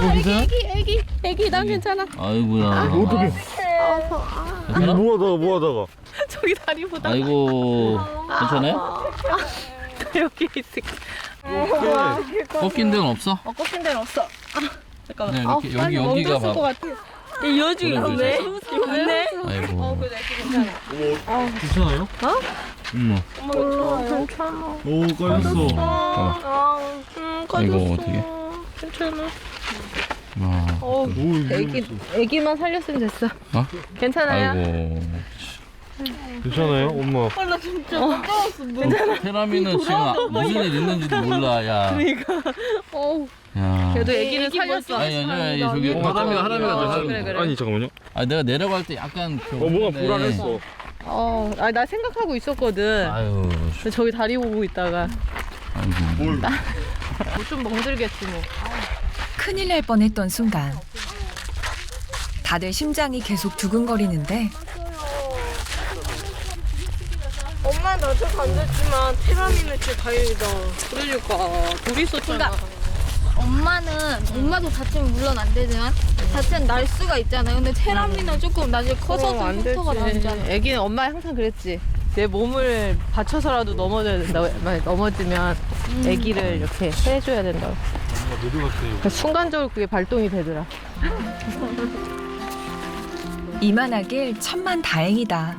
어떻게? 애기 난 괜찮아. 아이고야. 어떻게? 괜찮아? 뭐 하다가? 저기 다리 보다. 아이고. 괜찮아요? 여기 있을게. 꺾인 데는 없어? 꺾인 데는 없어. 잠깐만. 네, 이렇게 여기가 것 봐. 같아. 여기 있네. 있네. 아이고. 괜찮아요? 괜찮아. 오 까였어. 이거 어떻게? 괜찮아. 아, 오 애기만 살렸으면 됐어. 어? 괜찮아요? 아이고. 괜찮아요, 엄마? 나 진짜 괜찮아. 테라미는 지금 무슨 일 있는지도 몰라, 야. 그러니까. 어우. 야. 그래도 애기는 살렸어. 아니, 저기 하람이가 그래, 그래. 아니 잠깐만요. 아, 내가 내려갈 때 약간 뭔가 불안했어. 나 생각하고 있었거든. 아유, 근데 저기 다리 보고 있다가 아이고. 좀 멍들겠지 뭐. 큰일 날 뻔했던 순간 다들 심장이 계속 두근거리는데 엄마 나도 간댔지만 테라미는 진짜 다행이다. 그러니까 둘이 있었잖아. 엄마도 다치면 물론 안 되지만 다치면 날 수가 있잖아요. 근데 테라미는 조금 나중에 커서도 안 되지. 흉터가 나잖아. 애기는 엄마 항상 그랬지. 내 몸을 받쳐서라도 넘어져야 된다. 만약 넘어지면 애기를 이렇게 해줘야 된다. 노드 같아요. 그러니까 순간적으로 그게 발동이 되더라. 이만하길 천만 다행이다.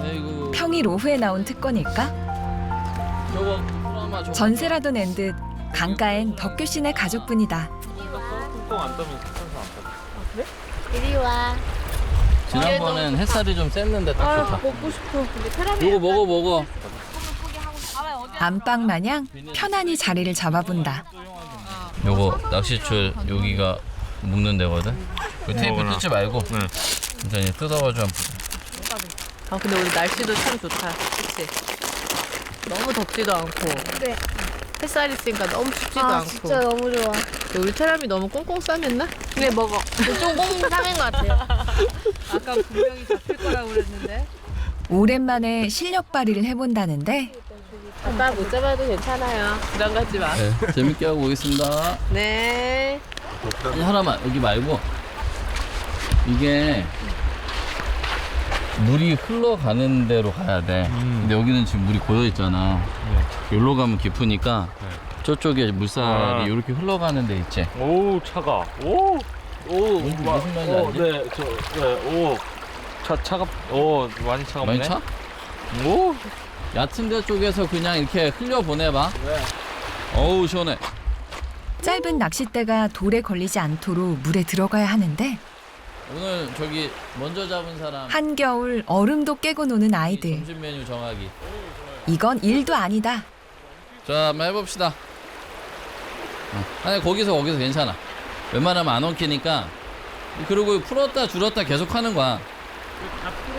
아이고. 평일 오후에 나온 특권일까? 저거 드라마 저거. 전세라도 낸 듯 강가엔 덕규 씨네 가족뿐이다. 똥안 따면 산소 안 따. 이리 와. 지난번엔 햇살이 좀 쐈는데 딱 좋다. 먹고 싶어. 근데 테라미 이거 먹어. 안방 마냥 편안히 자리를 잡아본다. 요거 낚시줄 여기가 묶는 데거든. 그 테이프 어머나. 뜯지 말고 네. 일단 뜯어가지고 근데 오늘 날씨도 참 좋다. 그치? 너무 덥지도 않고. 네. 햇살 있으니까 너무 춥지도 아 않고. 진짜 너무 좋아. 우리 테라미 너무 꽁꽁 싸맸나? 그래 먹어. 좀 꽁꽁 싸맨 것 같아요. 아까 분명히 잡힐 거라고 그랬는데. 오랜만에 실력 발휘를 해본다는데 아까 못 잡아도 괜찮아요. 부담 갖지 마. 네, 재밌게 하고 오겠습니다. 네. 아니 하나만 여기 말고 이게 물이 흘러가는 대로 가야 돼. 근데 여기는 지금 물이 고여 있잖아. 여기로 가면 깊으니까 저쪽에 물살이 이렇게 흘러가는 데 있지. 오 차가. 오. 무슨 말인지 알지? 네, 오. 차갑. 많이 차갑네. 많이 차? 오. 얕은 데 쪽에서 그냥 이렇게 흘려 보내봐. 어우 시원해. 짧은 낚싯대가 돌에 걸리지 않도록 물에 들어가야 하는데 오늘 저기 먼저 잡은 사람 한겨울 얼음도 깨고 노는 아이들. 점심 메뉴 정하기. 이건 일도 아니다. 자 한번 해봅시다. 아니 거기서 괜찮아. 웬만하면 안 엉키니까. 그리고 풀었다 줄었다 계속 하는 거야.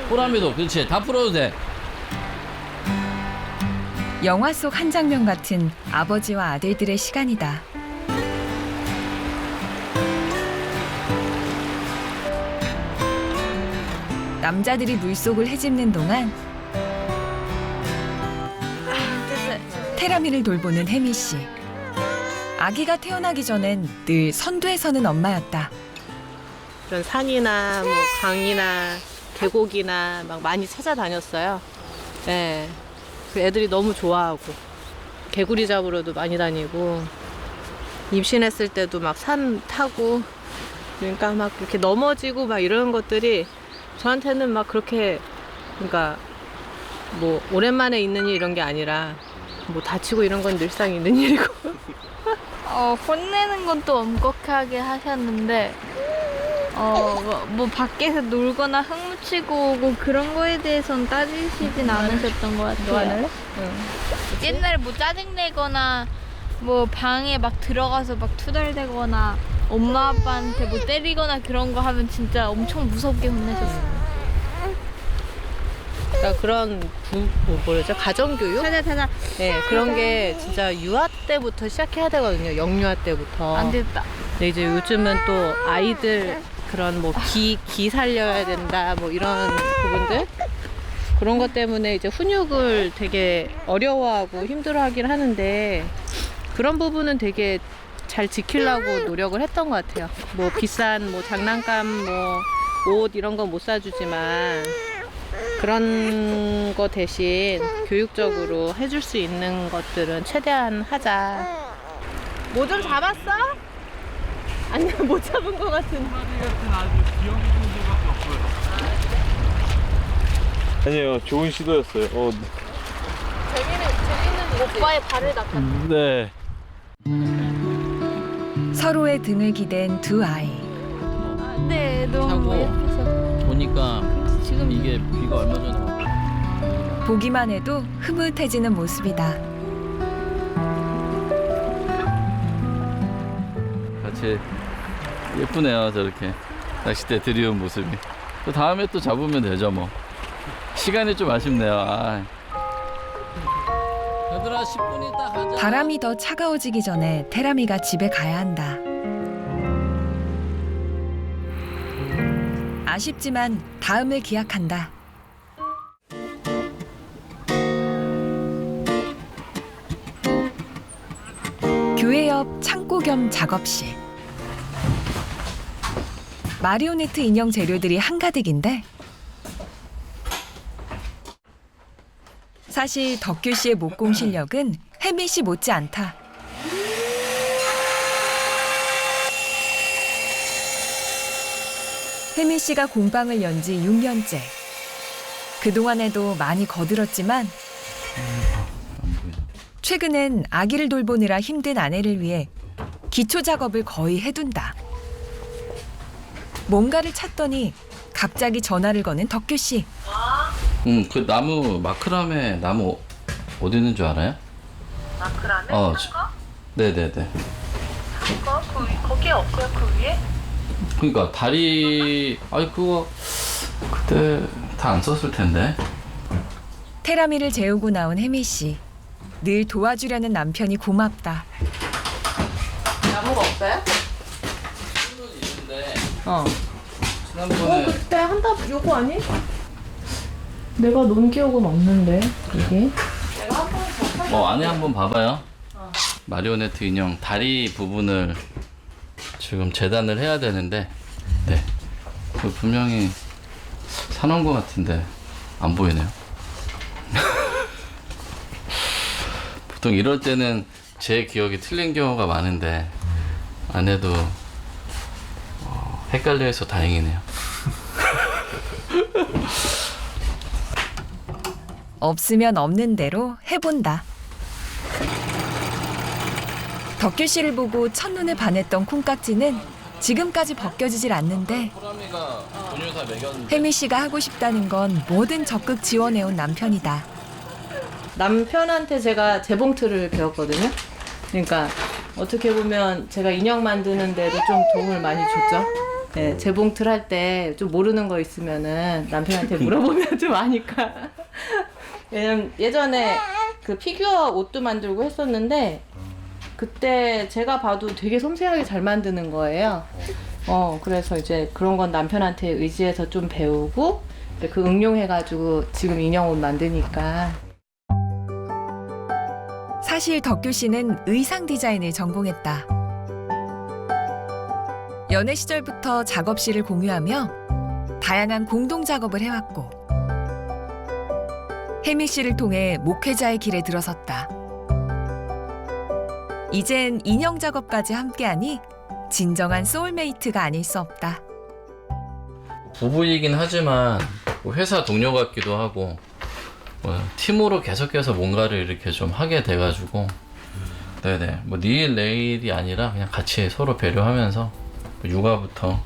호람이도 그렇지. 다 풀어도 돼. 영화 속 한 장면 같은 아버지와 아들들의 시간이다. 남자들이 물속을 헤집는 동안 테라미를 돌보는 혜미 씨. 아기가 태어나기 전엔 늘 선두에 서는 엄마였다. 이런 산이나 뭐 강이나 계곡이나 막 많이 찾아다녔어요. 네. 그 애들이 너무 좋아하고 개구리 잡으러도 많이 다니고 임신했을 때도 막 산 타고 그러니까 막 이렇게 넘어지고 막 이런 것들이 저한테는 막 그렇게 그러니까 뭐 오랜만에 있는 일 이런 게 아니라 뭐 다치고 이런 건 늘상 있는 일이고. 혼내는 건 또 엄격하게 하셨는데 뭐 밖에서 놀거나 흙 묻히고 오고 그런 거에 대해서는 따지시진 않으셨던 것 같아요. 옛날에 뭐 짜증내거나 뭐 방에 막 들어가서 막 투덜대거나 엄마 아빠한테 뭐 때리거나 그런 거 하면 진짜 엄청 무섭게 혼내셨어요. 그러니까 그런 뭐라죠? 가정교육? 찾아. 네, 그런 게 진짜 유아 때부터 시작해야 되거든요. 영유아 때부터. 안 됐다. 근데 이제 요즘은 또 아이들 그런 뭐 기 살려야 된다 뭐 이런 부분들 그런 것 때문에 이제 훈육을 되게 어려워하고 힘들어하긴 하는데 그런 부분은 되게 잘 지키려고 노력을 했던 것 같아요. 뭐 비싼 뭐 장난감 뭐 옷 이런 건 못 사주지만 그런 거 대신 교육적으로 해줄 수 있는 것들은 최대한 하자. 뭐 좀 잡았어? 아니야, 못 잡은 것 같은데. 같은 아주 귀여운 분들밖에 없어요. 아니에요, 좋은 시도였어요. 재밌는 오빠의 발을 닦았어. 네. 서로의 등을 기댄 두 아이. 네, 너무 자고. 예뻐서. 보니까 지금 이게 비가 얼마 전에 보기만 해도 흐뭇해지는 모습이다. 같이 예쁘네요. 저렇게 낚싯대 들이온 모습이. 또 다음에 또 잡으면 되죠 뭐. 시간이 좀 아쉽네요. 얘들아 10분 있다 가자. 바람이 더 차가워지기 전에 테라미가 집에 가야 한다. 아쉽지만 다음을 기약한다. 교회 옆 창고 겸 작업실. 마리오네트 인형 재료들이 한가득인데 사실 덕규 씨의 목공 실력은 혜미 씨 못지 않다. 혜미 씨가 공방을 연 지 6년째. 그동안에도 많이 거들었지만 최근엔 아기를 돌보느라 힘든 아내를 위해 기초 작업을 거의 해둔다. 뭔가를 찾더니 갑자기 전화를 거는 덕규 씨. 그 나무 마크라메 나무 어디 있는 줄 알아요? 마크라메? 네네네. 거? 거기에 없어요? 그 위에? 그러니까 다리 그거 그때 다 안 썼을 텐데. 테라미를 재우고 나온 혜미 씨. 늘 도와주려는 남편이 고맙다. 나무가 없어요? 있는데 지난번에 그때 한다 요거 아니? 내가 논 기억은 없는데 이게. 안에 한번 봐봐요. 마리오네트 인형 다리 부분을 지금 재단을 해야 되는데, 네, 그 분명히 사놓은 것 같은데 안 보이네요. 보통 이럴 때는 제 기억이 틀린 경우가 많은데 아내도 헷갈려해서 다행이네요. 없으면 없는 대로 해본다. 덕규 씨를 보고 첫눈에 반했던 콩깍지는 지금까지 벗겨지질 않는데 호람이가 분유 다 먹였는데. 혜미 씨가 하고 싶다는 건 뭐든 적극 지원해온 남편이다. 남편한테 제가 재봉틀을 배웠거든요. 그러니까 어떻게 보면 제가 인형 만드는 데도 좀 도움을 많이 줬죠. 네, 재봉틀 할 때 좀 모르는 거 있으면은 남편한테 물어보면 좀 아니까. 왜냐면 예전에 그 피규어 옷도 만들고 했었는데 그때 제가 봐도 되게 섬세하게 잘 만드는 거예요. 그래서 이제 그런 건 남편한테 의지해서 좀 배우고 그 응용해가지고 지금 인형 옷 만드니까. 사실 덕규 씨는 의상 디자인을 전공했다. 연애 시절부터 작업실을 공유하며 다양한 공동 작업을 해왔고 혜미 씨를 통해 목회자의 길에 들어섰다. 이젠 인형 작업까지 함께하니 진정한 소울메이트가 아닐 수 없다. 부부이긴 하지만 회사 동료 같기도 하고 팀으로 계속해서 뭔가를 이렇게 좀 하게 돼가지고 네네 뭐 니일 내일이 아니라 그냥 같이 서로 배려하면서 육아부터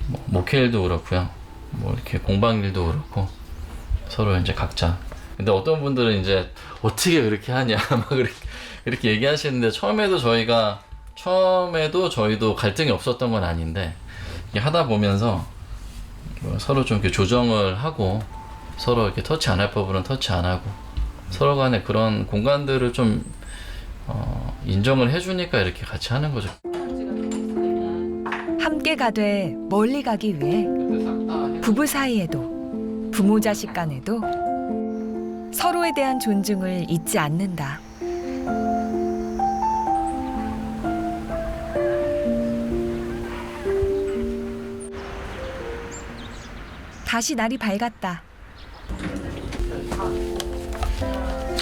뭐 목회일도 그렇고요, 뭐 이렇게 공방일도 그렇고 서로 이제 각자. 근데 어떤 분들은 이제 어떻게 그렇게 하냐 막 이렇게 얘기하시는데 처음에도 저희도 갈등이 없었던 건 아닌데 이게 하다 보면서 서로 좀 이렇게 조정을 하고 서로 이렇게 터치 안 할 부분은 터치 안 하고 서로 간에 그런 공간들을 좀 인정을 해주니까 이렇게 같이 하는 거죠. 함께 가되 멀리 가기 위해 부부 사이에도 부모 자식 간에도 서로에 대한 존중을 잊지 않는다. 다시 날이 밝았다.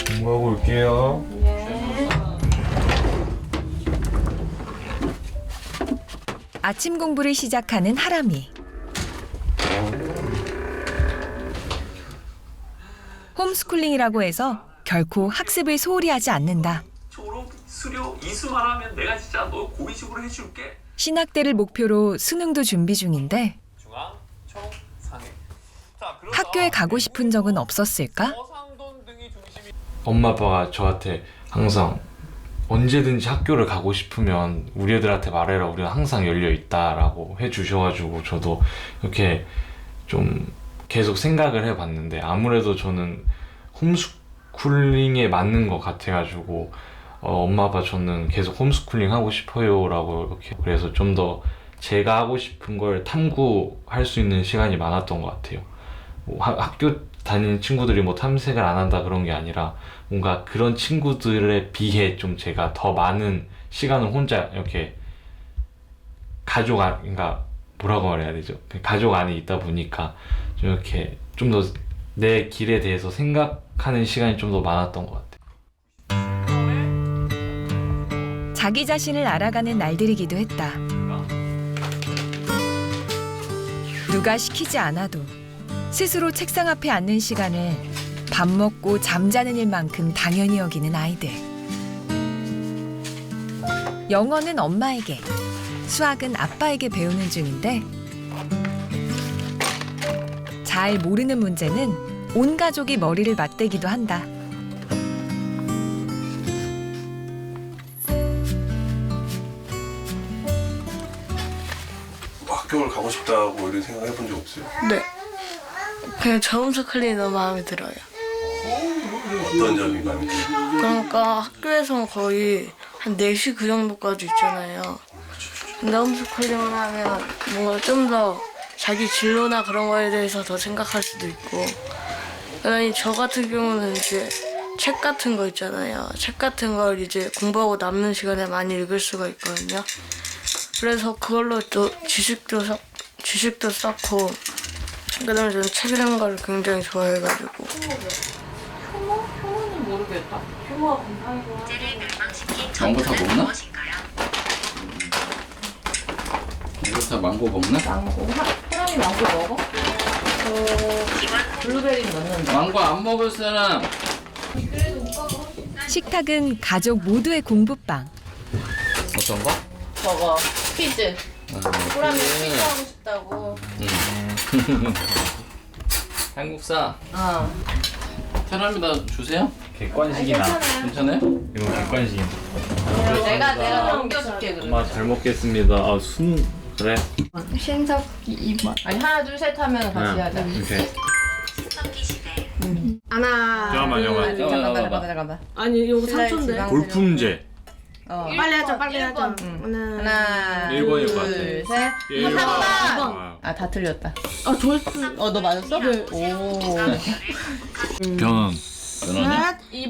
공부하고 올게요. 아침 공부를 시작하는 하람이. 홈스쿨링이라고 해서 결코 학습을 소홀히 하지 않는다. 졸업, 수료, 이수만 하면 내가 진짜 너 고위직으로 해줄게. 신학대를 목표로 수능도 준비 중인데 중앙, 총, 상해. 자, 그러다 학교에 가고 싶은 적은 없었을까? 어상돈 등이 중심이 엄마 아빠가 저한테 항상 언제든지 학교를 가고 싶으면 우리 애들한테 말해라. 우리는 항상 열려 있다라고 해주셔가지고 저도 이렇게 좀 계속 생각을 해봤는데 아무래도 저는 홈스쿨링에 맞는 것 같아가지고 엄마 아빠 저는 계속 홈스쿨링 하고 싶어요라고 이렇게 그래서 좀 더 제가 하고 싶은 걸 탐구할 수 있는 시간이 많았던 것 같아요. 뭐 학교 다니는 친구들이 뭐 탐색을 안 한다 그런 게 아니라 뭔가 그런 친구들에 비해 좀 제가 더 많은 시간을 혼자 이렇게 그러니까 뭐라고 말해야 되죠? 가족 안에 있다 보니까 좀 이렇게 좀 더 내 길에 대해서 생각하는 시간이 좀 더 많았던 것 같아요. 자기 자신을 알아가는 날들이기도 했다. 누가 시키지 않아도 스스로 책상 앞에 앉는 시간을 밥 먹고 잠자는 일만큼 당연히 여기는 아이들. 영어는 엄마에게, 수학은 아빠에게 배우는 중인데 잘 모르는 문제는 온 가족이 머리를 맞대기도 한다. 학교를 가고 싶다고 이런 생각 해본 적 없어요? 네. 그냥 저음스쿨링이 너무 마음에 들어요. 어떤 점이 마음에 들어요? 그러니까 학교에서 거의 한 4시 그 정도까지 있잖아요. 근데 홈스쿨링을 하면 뭔가 좀 더 자기 진로나 그런 거에 대해서 더 생각할 수도 있고. 그러니 저 같은 경우는 이제 책 같은 거 있잖아요. 책 같은 걸 이제 공부하고 남는 시간에 많이 읽을 수가 있거든요. 그래서 그걸로 또 지식도 쌓고 그다음에 저는 책 읽는 걸 굉장히 좋아해가지고. 효모는 모르겠다. 효모가 건강이고. 망고 다 먹나? 이거 다 망고 먹나? 망고. 사람이 망고 먹어? 블루베리 넣는다. 망고 안 먹을 사람? 식탁은 가족 모두의 공부방. 어떤 거? 저거 퀴즈. 호람이 퀴즈 하고 싶다고. 한국사. 어. 사람이다 주세요. 객관식이나 괜찮아요? 이거 객관식이나. 내가 넘겨줄게 그러면. 엄마 잘 먹겠습니다. 아 순 그래. 신석기 2번. 아니 하나 둘 셋 하면 같이 하자. 오케이. 하나. 잠깐만. 아니 이거 3초인데 골품제. 빨리 하자 빨리 하자 하나. 1번일 것 같아. 둘 셋. 1번. 아 다 틀렸다. 아 조회수 너 맞았어? 네. 오. 변원. 셋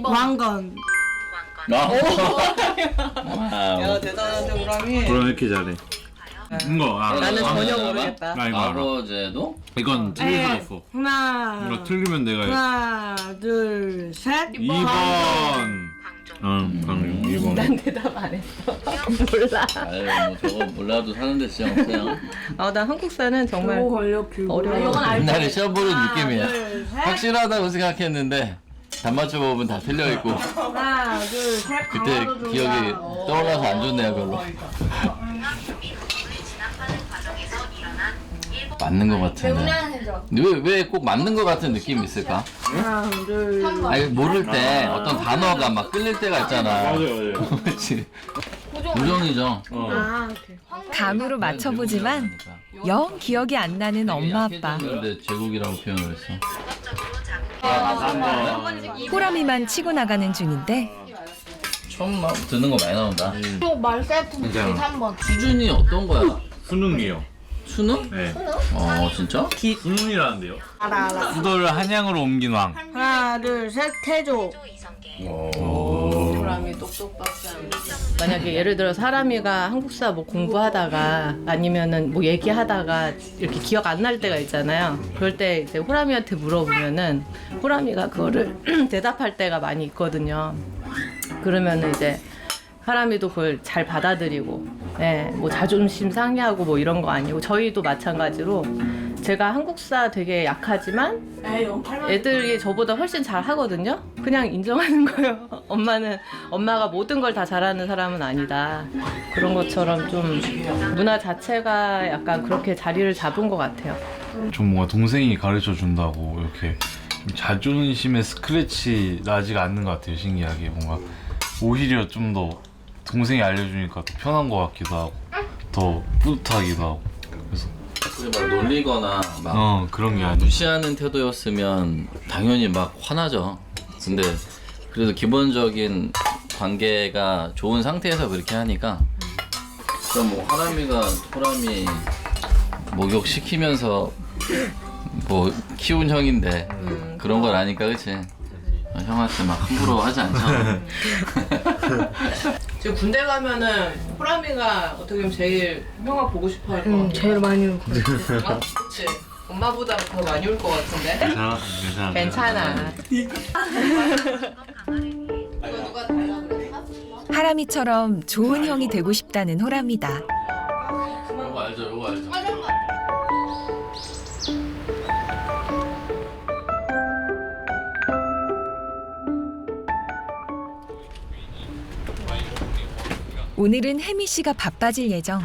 왕건 야 대단한데 호람이. 그럼 이렇게 잘해. 이거 나는 전혀 모르겠다. 나 이거 알아. 아버제도? 이건 틀릴 수 없어. 하나 이거 틀리면 내가 하나 둘셋 2번. 응, 방금 2번. 난 대답 안 했어. 몰라. 아유 뭐 저거 몰라도 사는데 지장 없어요. 난 한국사는 정말 어려워. 옛날에 시험 보는 느낌이야. 확실하다고 생각했는데 다 맞춰보면 다 틀려있고 하나 둘셋 그때 기억이 떠올라서 안 좋네요 별로. 맞는 것 같은데 왜 꼭 맞는 것 같은 느낌이 있을까? 하나 둘 아니 모를 때 어떤 단어가 막 끌릴 때가 있잖아. 맞아요. 그렇지. 고정이죠. 아, 오케이. 감으로 맞춰보지만 영 기억이 안 나는 엄마 아빠. 근데 제국이라고 표현을 했어. 호람이만 치고 나가는 중인데 처음 듣는 거 많이 나온다. 또 말세품 괜찮아. 3번. 수준이 어떤 거야? 수능이요. 수능? 네. 진짜? 순운이라는데요. 알아. 수도를 한양으로 옮긴 왕. 하나, 둘, 셋, 태조. 사람이 똑똑박사. 만약에 예를 들어 사람이가 한국사 뭐 공부하다가 아니면은 뭐 얘기하다가 이렇게 기억 안 날 때가 있잖아요. 그럴 때 이제 호람이한테 물어보면은 호람이가 그거를 대답할 때가 많이 있거든요. 그러면은 이제 사람이도 그걸 잘 받아들이고, 뭐 자존심 상해하고 뭐 이런 거 아니고 저희도 마찬가지로 제가 한국사 되게 약하지만 애들이 저보다 훨씬 잘 하거든요. 그냥 인정하는 거예요. 엄마가 모든 걸 다 잘하는 사람은 아니다. 그런 것처럼 좀 문화 자체가 약간 그렇게 자리를 잡은 것 같아요. 좀 뭔가 동생이 가르쳐 준다고 이렇게 좀 자존심에 스크래치 나지가 않는 것 같아요. 신기하게 뭔가 오히려 좀 더 동생이 알려주니까 더 편한 것 같기도 하고 더 뿌듯하기도 하고 그래서 막 놀리거나 막 그런 게 아니고 무시하는 태도였으면 당연히 막 화나죠. 근데 그래도 기본적인 관계가 좋은 상태에서 그렇게 하니까 그럼 뭐 호람이 목욕시키면서 뭐 키운 형인데 그런 걸 아니까 그치? 형한테 막 함부로 하지 않죠. 지금 군대 가면은 호람이가 어떻게 보면 제일 형아 보고 싶어 할 것 같아. 제일 많이 울고. 그치? 엄마보다 더 많이 울 것 같은데? 괜찮아. 괜찮아. 하람이처럼 좋은 형이 되고 싶다는 호람이다. 요거 알죠. 오늘은 혜미 씨가 바빠질 예정.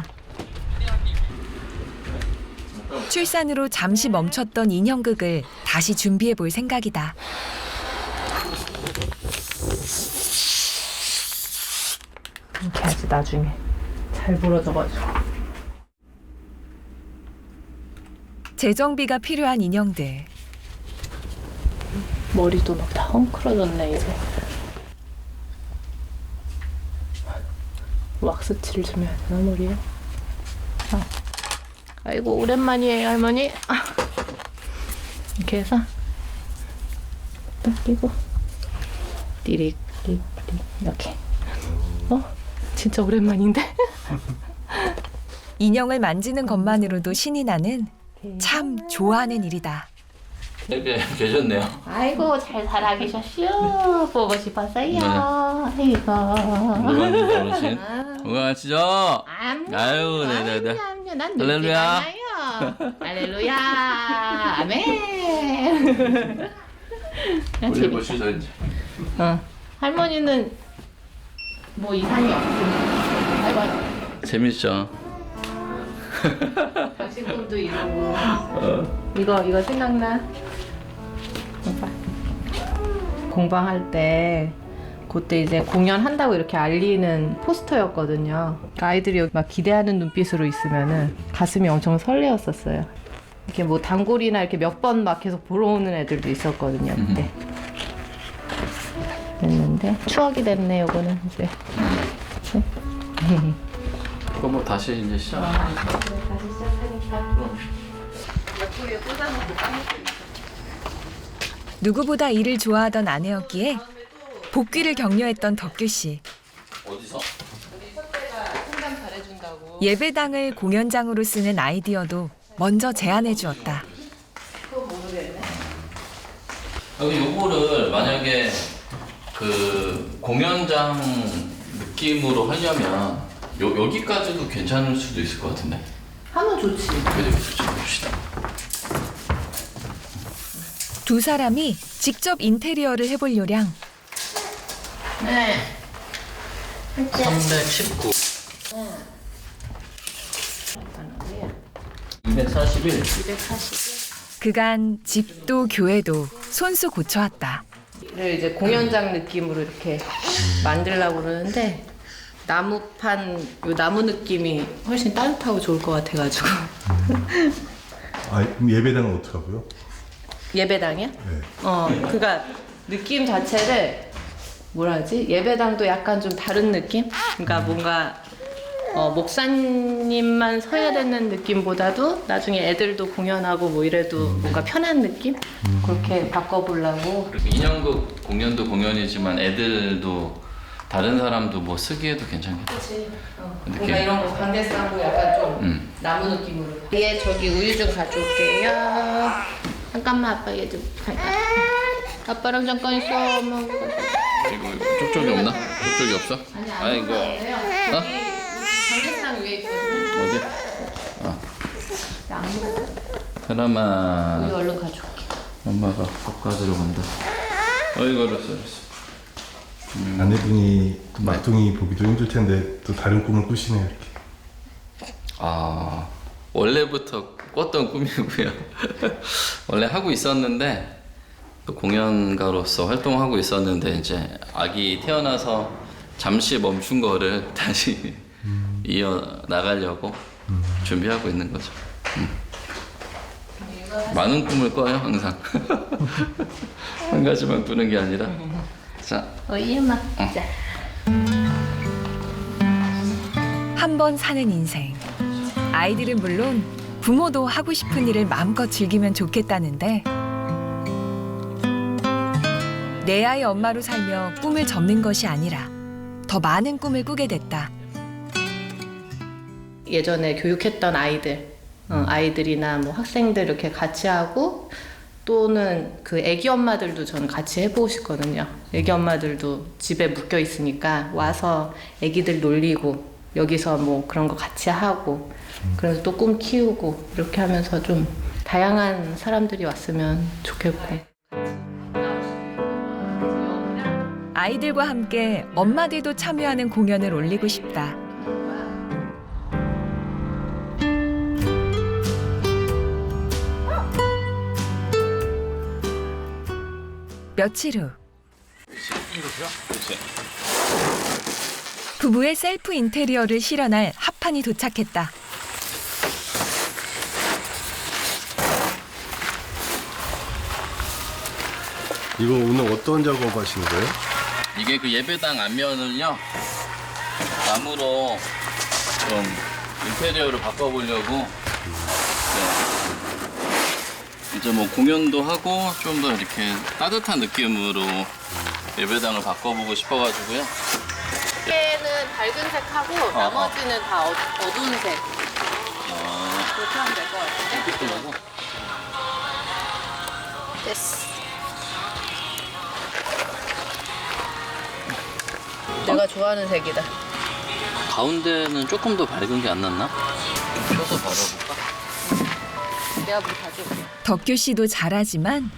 출산으로 잠시 멈췄던 인형극을 다시 준비해 볼 생각이다. 이렇게 하지 나중에. 잘 부러져가지고. 재정비가 필요한 인형들. 머리도 막 다 헝클어졌네 이제. 왁스칠을 좀 해야 되나 머리에? 아이고 오랜만이에요 할머니. 이렇게 해서 딱 끼고 띠릭 이렇게. 진짜 오랜만인데? 인형을 만지는 것만으로도 신이 나는 참 좋아하는 일이다. 이렇게 계셨네요. 아이고 잘 살아 계셨슈. 보고 싶었어요. 아이고. 건강하시죠 어르신. 건강하시죠. 아유 네네네. 난 할렐루야. 할렐루야. 아멘. 우리 보시죠 이제. 할머니는 뭐 이상이 없으니까. 아이고. 재밌죠. 당신 꿈도 이루고. 이거 생각나? 공방할 때 그때 이제 공연한다고 이렇게 알리는 포스터였거든요. 그러니까 아이들이 막 기대하는 눈빛으로 있으면은 가슴이 엄청 설레었었어요. 이렇게 뭐 단골이나 이렇게 몇 번 막 계속 보러 오는 애들도 있었거든요. 그때. 됐는데 추억이 됐네 요거는 이제. 그거 뭐 다시 이제 시작. 다시 시작하니까. 옆구리에 꽂아놓고 까먹고 있어. 누구보다 일을 좋아하던 아내였기에 복귀를 격려했던 덕규 씨. 어디서? 상담 잘해준다고. 예배당을 공연장으로 쓰는 아이디어도 먼저 제안해 주었다. 그거 모르겠네. 요거를 만약에 그 공연장 느낌으로 하려면 여기까지도 괜찮을 수도 있을 것 같은데. 하면 좋지. 그래서 좀 봅시다. 두 사람이 직접 인테리어를 해볼 요량. 네. 319. 241. 그간 집도 교회도 손수 고쳐왔다. 를 이제 공연장 느낌으로 이렇게 만들려고 그러는데 나무판 요 나무 느낌이 훨씬 따뜻하고 좋을 것 같아가지고. 그럼 예배당은 어떻게 하고요? 예배당이요? 네. 그러니까 느낌 자체를 뭐라 하지? 예배당도 약간 좀 다른 느낌? 그러니까 뭔가 목사님만 서야 되는 느낌보다도 나중에 애들도 공연하고 뭐 이래도 뭔가 편한 느낌? 그렇게 바꿔보려고. 그리고 인형극 공연도 공연이지만 애들도 다른 사람도 뭐 쓰기에도 괜찮겠다. 그치. 뭔가 이런 거 광대 싸고 약간 좀 나무 느낌으로. 얘 저기 우유 좀 가져올게요. 잠깐만 아빠 얘 좀 잠깐. 아빠랑 잠깐 있어. 엄마. 이거 쪽쪽이 없나? 쪽쪽이 없어? 아니 이거 어? 광대상 위에 있거든요. 어디? 안 먹어. 사람아. 우유 얼른 가져올게. 엄마가 볶아들어 간다. 이거 알았어. 아내분이 또 막둥이 보기도 힘들 텐데 또 다른 꿈을 꾸시네요 이렇게. 원래부터 꿨던 꿈이고요. 원래 하고 있었는데 또 공연가로서 활동하고 있었는데 이제 아기 태어나서 잠시 멈춘 거를 다시 이어 나가려고 준비하고 있는 거죠. 많은 꿈을 꿔요 항상. 한 가지만 꾸는 게 아니라. 자. 이마. 자. 한 번 사는 인생. 아이들은 물론 부모도 하고 싶은 일을 마음껏 즐기면 좋겠다는데 내 아이 엄마로 살며 꿈을 접는 것이 아니라 더 많은 꿈을 꾸게 됐다. 예전에 교육했던 아이들이나 뭐 학생들 이렇게 같이 하고 또는 그 애기 엄마들도 저는 같이 해보고 싶거든요. 애기 엄마들도 집에 묶여 있으니까 와서 애기들 놀리고 여기서 뭐 그런 거 같이 하고 그래서 또 꿈 키우고 이렇게 하면서 좀 다양한 사람들이 왔으면 좋겠고. 아이들과 함께 엄마들도 참여하는 공연을 올리고 싶다. 며칠 후 부부의 셀프 인테리어를 실현할 합판이 도착했다. 이거 오늘 어떤 작업하시는 거예요? 이게 그 예배당 앞면을요 나무로 좀 인테리어를 바꿔보려고. 네. 이제 뭐 공연도 하고 좀 더 이렇게 따뜻한 느낌으로 예배당을 바꿔보고 싶어가지고요. 얘는 밝은 색하고 나머지는 다 어두운 색. 그렇게 하면 될 것 같은데. 됐어. 내가 좋아하는 색이다. 가운데는 조금 더 밝은 게 안 낫나? 펴서 바라볼까? 내가 물 가져올게. 덕규 씨도 잘하지만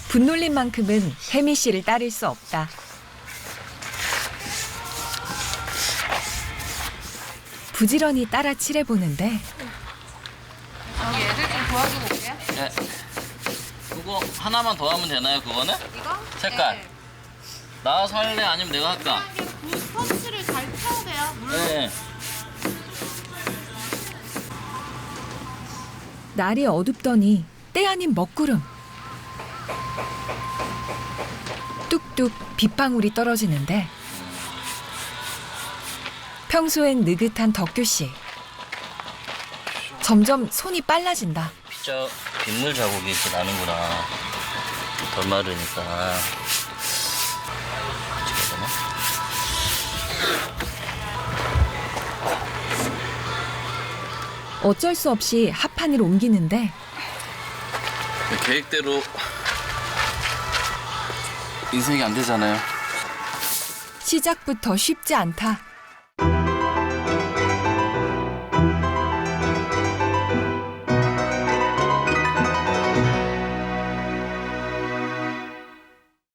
분놀림만큼은 혜미 씨를 따를 수 없다. 부지런히 따라 칠해보는데 여기 애들 좀 도와주고 올게요. 네. 그거 하나만 더 하면 되나요, 그거는? 이거? 색깔. 네. 나와서 할래? 아니면 내가 할까? 스펀지를 잘 펴야 돼요. 물. 네. 날이 어둡더니 때 아닌 먹구름. 뚝뚝 빗방울이 떨어지는데 평소엔 느긋한 덕규 씨. 점점 손이 빨라진다. 빗물 자국이 이렇게 나는구나. 덜 마르니까. 같이 가잖아. 어쩔 수 없이 합판을 옮기는데 계획대로 인생이 안 되잖아요. 시작부터 쉽지 않다.